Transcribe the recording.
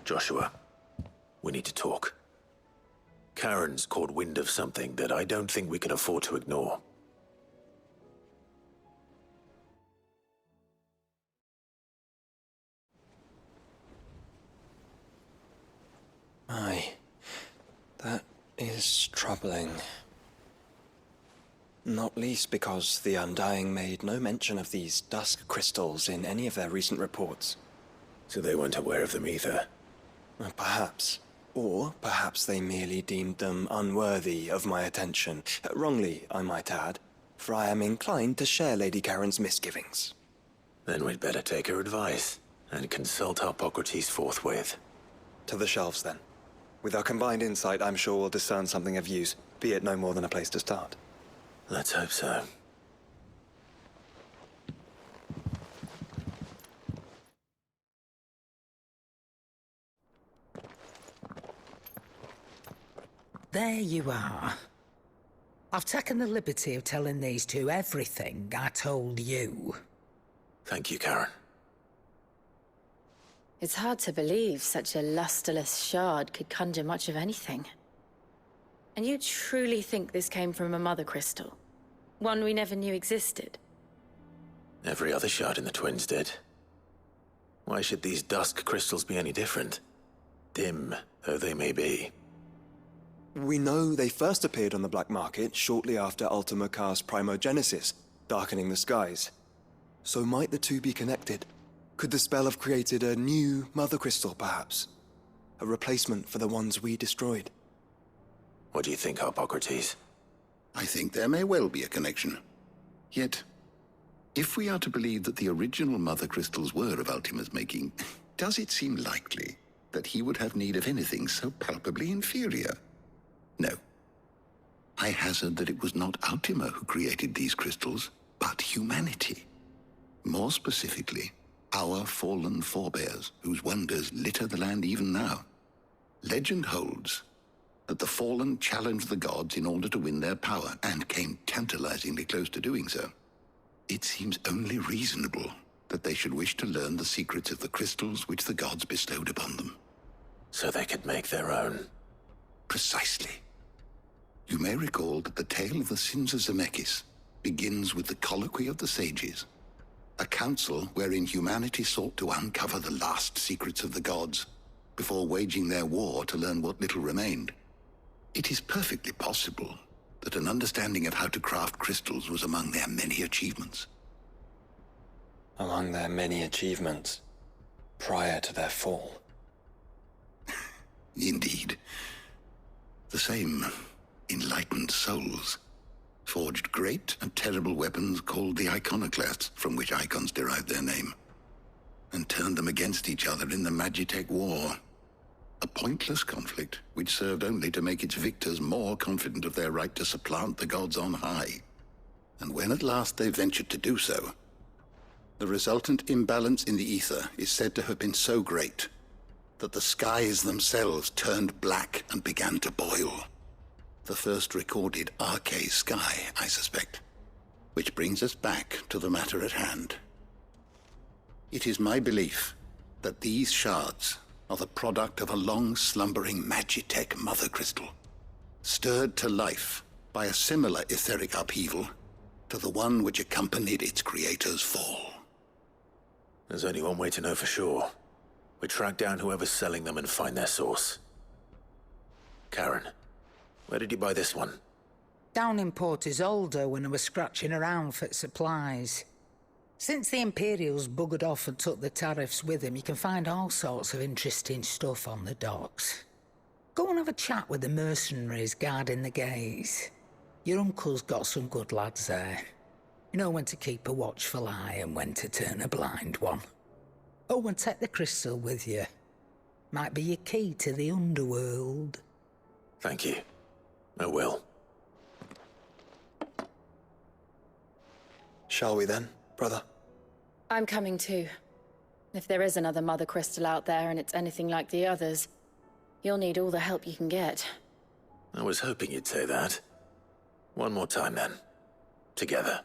Joshua, we need to talk. Karen's caught wind of something that I don't think we can afford to ignore. Aye, that is troubling. Not least because the Undying made no mention of these Dusk crystals in any of their recent reports. So they weren't aware of them either? Perhaps. Or perhaps they merely deemed them unworthy of my attention. Wrongly, I might add, for I am inclined to share Lady Karen's misgivings. Then we'd better take her advice and consult Hippocrates forthwith. To the shelves, then. With our combined insight, I'm sure we'll discern something of use, be it no more than a place to start. Let's hope so. There you are. I've taken the liberty of telling these two everything I told you. Thank you, Karen. It's hard to believe such a lusterless shard could conjure much of anything. And you truly think this came from a mother crystal? One we never knew existed? Every other shard in the Twins did. Why should these Dusk crystals be any different? Dim though they may be. We know they first appeared on the black market shortly after Ultima cast Primogenesis, darkening the skies. So might the two be connected? Could the spell have created a new mother crystal, perhaps? A replacement for the ones we destroyed? What do you think, Hippocrates? I think there may well be a connection. Yet, if we are to believe that the original mother crystals were of Ultima's making, does it seem likely that he would have need of anything so palpably inferior? No. I hazard that it was not Ultima who created these crystals, but humanity. More specifically, our fallen forebears, whose wonders litter the land even now. Legend holds that the fallen challenged the gods in order to win their power, and came tantalizingly close to doing so. It seems only reasonable that they should wish to learn the secrets of the crystals which the gods bestowed upon them. So they could make their own. Precisely. You may recall that the tale of the sins of Zemeckis begins with the colloquy of the sages, a council wherein humanity sought to uncover the last secrets of the gods before waging their war to learn what little remained. It is perfectly possible that an understanding of how to craft crystals was among their many achievements. Among their many achievements, prior to their fall. Indeed. The same enlightened souls forged great and terrible weapons called the iconoclasts, from which icons derived their name, and turned them against each other in the Magitech War. A pointless conflict which served only to make its victors more confident of their right to supplant the gods on high. And when at last they ventured to do so, the resultant imbalance in the ether is said to have been so great that the skies themselves turned black and began to boil. The first recorded Arcade sky, I suspect. Which brings us back to the matter at hand. It is my belief that these shards are the product of a long-slumbering Magitech mother crystal, stirred to life by a similar etheric upheaval to the one which accompanied its creator's fall. There's only one way to know for sure. We track down whoever's selling them and find their source. Karen, where did you buy this one? Down in Port Isolde when I was scratching around for supplies. Since the Imperials buggered off and took the tariffs with them, you can find all sorts of interesting stuff on the docks. Go and have a chat with the mercenaries guarding the gates. Your uncle's got some good lads there. You know when to keep a watchful eye and when to turn a blind one. Oh, and take the crystal with you. Might be your key to the underworld. Thank you. I will. Shall we then, brother? I'm coming too. If there is another mother crystal out there and it's anything like the others, you'll need all the help you can get. I was hoping you'd say that. One more time then. Together.